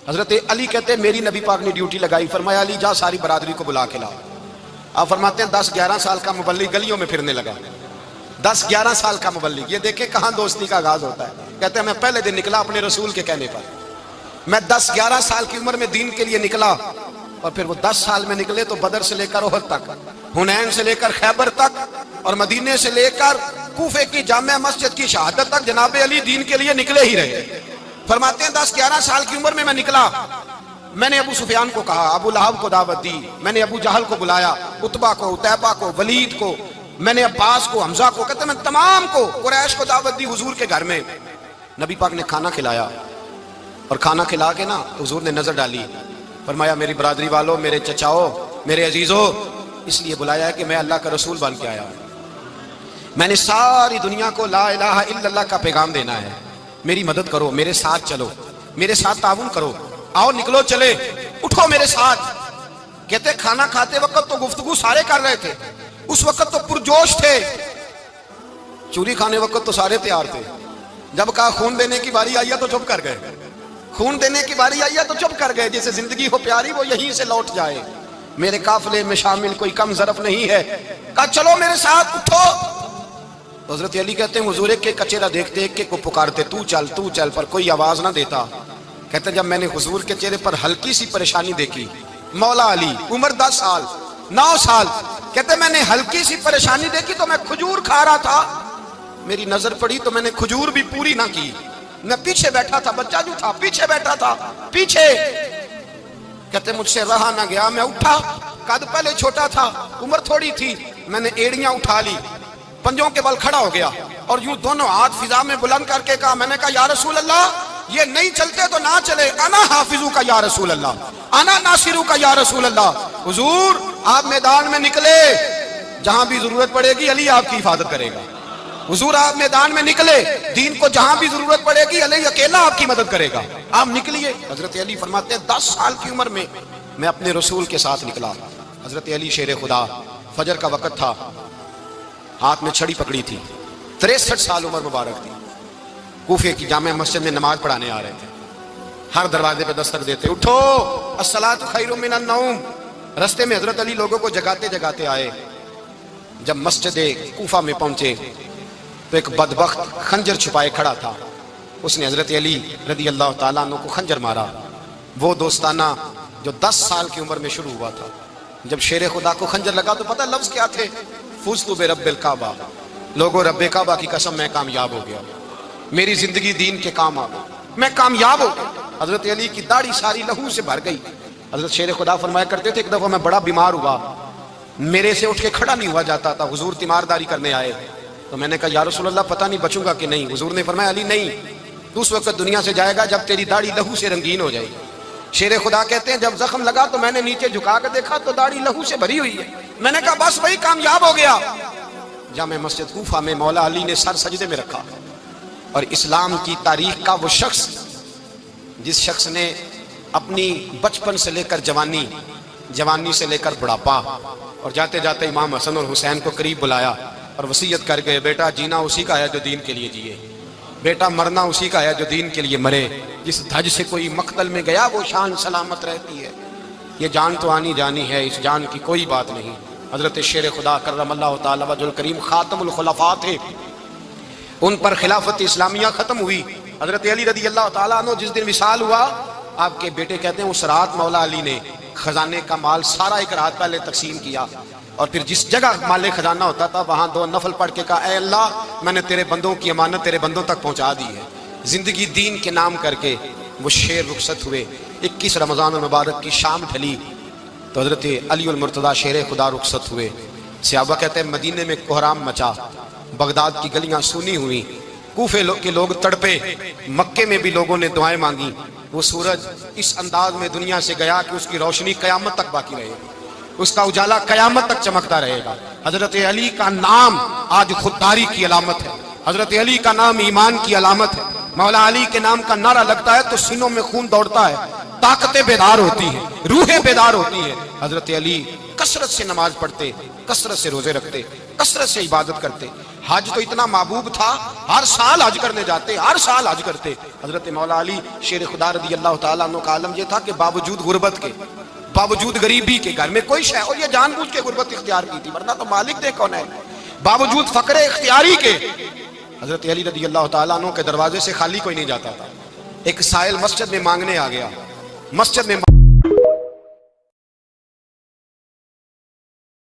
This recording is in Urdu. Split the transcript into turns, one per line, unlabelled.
حضرت علی کہتے ہیں میری نبی پاک نے ڈیوٹی لگائی، فرمایا علی جا ساری برادری کو بلا کے لا۔ آپ فرماتے ہیں 10-11 سال کا مبلغ گلیوں میں پھرنے لگا، 10-11 سال کا مبلغ۔ یہ دیکھیں کہاں دوستی کا آغاز ہوتا ہے۔ کہتے ہیں میں پہلے دن نکلا اپنے رسول کے کہنے پر، میں 10-11 سال کی عمر میں دین کے لیے نکلا، اور پھر وہ 10 سال میں نکلے تو بدر سے لے کر احد تک، حنین سے لے کر خیبر تک، اور مدینے سے لے کر کوفے کی جامع مسجد کی شہادت تک جناب علی دین کے لیے نکلے ہی رہے۔ فرماتے ہیں 10-11 سال کی عمر میں میں نکلا، میں نے ابو سفیان کو کہا، ابو لہب کو دعوت دی، میں نے ابو جہل کو بلایا، عتبہ کو، عتیبہ کو، ولید کو، میں نے عباس کو، حمزہ کو، کہتے ہیں میں تمام کو، قریش کو دعوت دی حضور کے گھر میں۔ نبی پاک نے کھانا کھلایا، اور کھانا کھلا کے نا حضور نے نظر ڈالی، فرمایا میری برادری والوں، میرے چچاؤ، میرے عزیزوں، اس لیے بلایا ہے کہ میں اللہ کا رسول بن کے آیا ہوں، میں نے ساری دنیا کو لا الہ الا اللہ کا پیغام دینا ہے، میری مدد کرو، میرے ساتھ چلو، میرے ساتھ تعاون کرو، آؤ نکلو چلے، اٹھو میرے ساتھ۔ کہتے کھانا کھاتے وقت تو گفتگو سارے کر رہے تھے، اس وقت تو پرجوش تھے، چوری کھانے وقت تو سارے تیار تھے، جب کہا خون دینے کی باری آئی ہے تو چپ کر گئے، خون دینے کی باری آئی ہے تو چپ کر گئے، جسے زندگی ہو پیاری وہ یہیں سے لوٹ جائے، میرے قافلے میں شامل کوئی کم ظرف نہیں ہے، کہا چلو میرے ساتھ اٹھو۔ تو حضرت علی کہتے ہیں حضور ایک کچیرا دیکھتے، ایک کو پکارتے تو چل پر کوئی آواز نہ دیتا۔ کہتے ہیں جب میں نے حضور کے چہرے پر ہلکی سی پریشانی دیکھی، مولا علی عمر 10 سال 9 سال، کہتے ہیں میں نے ہلکی سی پریشانی دیکھی تو میں کھجور کھا رہا تھا، میری نظر پڑی تو میں نے کھجور بھی پوری نہ کی، میں پیچھے بیٹھا تھا، بچہ جو تھا پیچھے بیٹھا تھا، پیچھے۔ کہتے مجھ سے رہا نہ گیا، میں اٹھا، قد پہلے چھوٹا تھا، عمر تھوڑی تھی، میں نے ایڑیاں اٹھا لی، پنجوں کے بل کھڑا ہو گیا، اور یوں دونوں ہاتھ فضا میں بلند کر کے کہا، میں نے کہا یا رسول اللہ یہ نہیں چلتے تو نہ چلے، انا حافظو کا یا رسول اللہ، انا ناصرو کا یا رسول اللہ۔ حضور آپ میدان میں نکلے، جہاں بھی ضرورت پڑے گی علی آپ کی حفاظت کرے گا، حضور آپ میدان میں نکلے، دین کو جہاں بھی ضرورت پڑے گی علی اکیلا آپ کی مدد کرے گا، آپ نکلیے۔ حضرت علی فرماتے ہیں 10 سال کی عمر میں میں اپنے رسول کے ساتھ نکلا۔ حضرت علی شیر خدا، فجر کا وقت تھا، ہاتھ میں چھڑی پکڑی تھی، 63 سال عمر مبارک تھی، کوفے کی جامع مسجد میں نماز پڑھانے آ رہے تھے، ہر دروازے پہ دستک دیتے، اٹھو الصلاۃ خیر من النوم۔ رستے میں حضرت علی لوگوں کو جگاتے جگاتے آئے، جب مسجد کوفہ میں پہنچے تو ایک بدبخت خنجر چھپائے کھڑا تھا، اس نے حضرت علی رضی اللہ تعالیٰ عنہ کو خنجر مارا۔ وہ دوستانہ جو 10 سال کی عمر میں شروع ہوا تھا، جب شیر خدا کو خنجر لگا تو پتہ لفظ کیا تھے؟ فزت برب الکعبہ، لوگوں رب کعبہ کی قسم میں کامیاب ہو گیا، میری زندگی دین کے کام آ گئی، میں کامیاب ہو گیا۔ حضرت علی کی داڑھی ساری لہو سے بھر گئی۔ حضرت شیر خدا فرمایا کرتے تھے ایک دفعہ میں بڑا بیمار ہوا، میرے سے اٹھ کے کھڑا نہیں ہوا جاتا تھا، حضور تیمارداری کرنے آئے تو میں نے کہا یا رسول اللہ پتہ نہیں بچوں گا کہ نہیں، حضور نے فرمایا علی نہیں، تو اس وقت دنیا سے جائے گا جب تیری داڑھی لہو سے رنگین ہو جائے۔ شیر خدا کہتے ہیں جب زخم لگا تو میں نے نیچے جھکا کے دیکھا تو داڑھی لہو سے بھری ہوئی ہے، میں نے کہا بس وہی کامیاب ہو گیا۔ جامع مسجد کوفہ میں مولا علی نے سر سجدے میں رکھا، اور اسلام کی تاریخ کا وہ شخص جس شخص نے اپنی بچپن سے لے کر جوانی، جوانی سے لے کر بڑھاپا، اور جاتے جاتے امام حسن اور حسین کو قریب بلایا اور وصیت کر گئے بیٹا جینا اسی کا ہے جو دین کے لیے جیے، بیٹا مرنا اسی کا ہے جو دین کے لیے مرے، جس دھج سے کوئی مقتل میں گیا وہ شان سلامت رہتی ہے، یہ جان تو آنی جانی ہے، اس جان کی کوئی بات نہیں۔ حضرت شیر خدا کرم اللہ تعالی وجہ الکریم خاتم الخلفاء تھے، ان پر خلافت اسلامیہ ختم ہوئی۔ حضرت علی رضی اللہ تعالیٰ عنہ جس دن وصال ہوا، آپ کے بیٹے کہتے ہیں اس رات مولا علی نے خزانے کا مال سارا ایک رات پہلے تقسیم کیا، اور پھر جس جگہ مال خزانہ ہوتا تھا وہاں 2 نفل پڑھ کے کہا اے اللہ میں نے تیرے بندوں کی امانت تیرے بندوں تک پہنچا دی ہے۔ زندگی دین کے نام کر کے وہ شیر رخصت ہوئے۔ 21 رمضان المبارک کی شام ڈھلی تو حضرت علی المرتضیٰ شیر خدا رخصت ہوئے۔ صحابہ کہتے ہیں مدینے میں کوہرام مچا، بغداد کی گلیاں سونی ہوئی، کوفے کے لوگ تڑپے، مکے میں بھی لوگوں نے دعائیں مانگی۔ وہ سورج اس انداز میں دنیا سے گیا کہ اس کی روشنی قیامت تک باقی رہے گی، اس کا اجالا قیامت تک چمکتا رہے گا۔ حضرت علی کا نام آج خودداری کی علامت ہے، حضرت علی کا نام ایمان کی علامت ہے۔ مولا علی کے نام کا نعرہ لگتا ہے تو سینوں میں خون دوڑتا ہے۔ طاقتیں بیدار ہوتی ہیں، روحیں بیدار ہوتی ہیں۔ حضرت علی کثرت سے نماز پڑھتے، کثرت سے روزے رکھتے، کثرت سے عبادت کرتے۔ حج تو اتنا محبوب تھا، ہر سال حج کرنے جاتے، ہر سال حج کرتے۔ حضرت مولا علی شیر خدا رضی اللہ تعالیٰ عنہ کا عالم یہ تھا کہ باوجود غربت کے، باوجود غریبی کے، گھر میں کوئی شے، اور یہ جان بوجھ کے غربت اختیار کی تھی، ورنہ تو مالک دے کون ہے، باوجود فقر اختیاری کے حضرت علی رضی اللہ تعالیٰ عنہ کے دروازے سے خالی کوئی نہیں جاتا تھا۔ ایک سائل مسجد میں مانگنے آ گیا، مسجد میں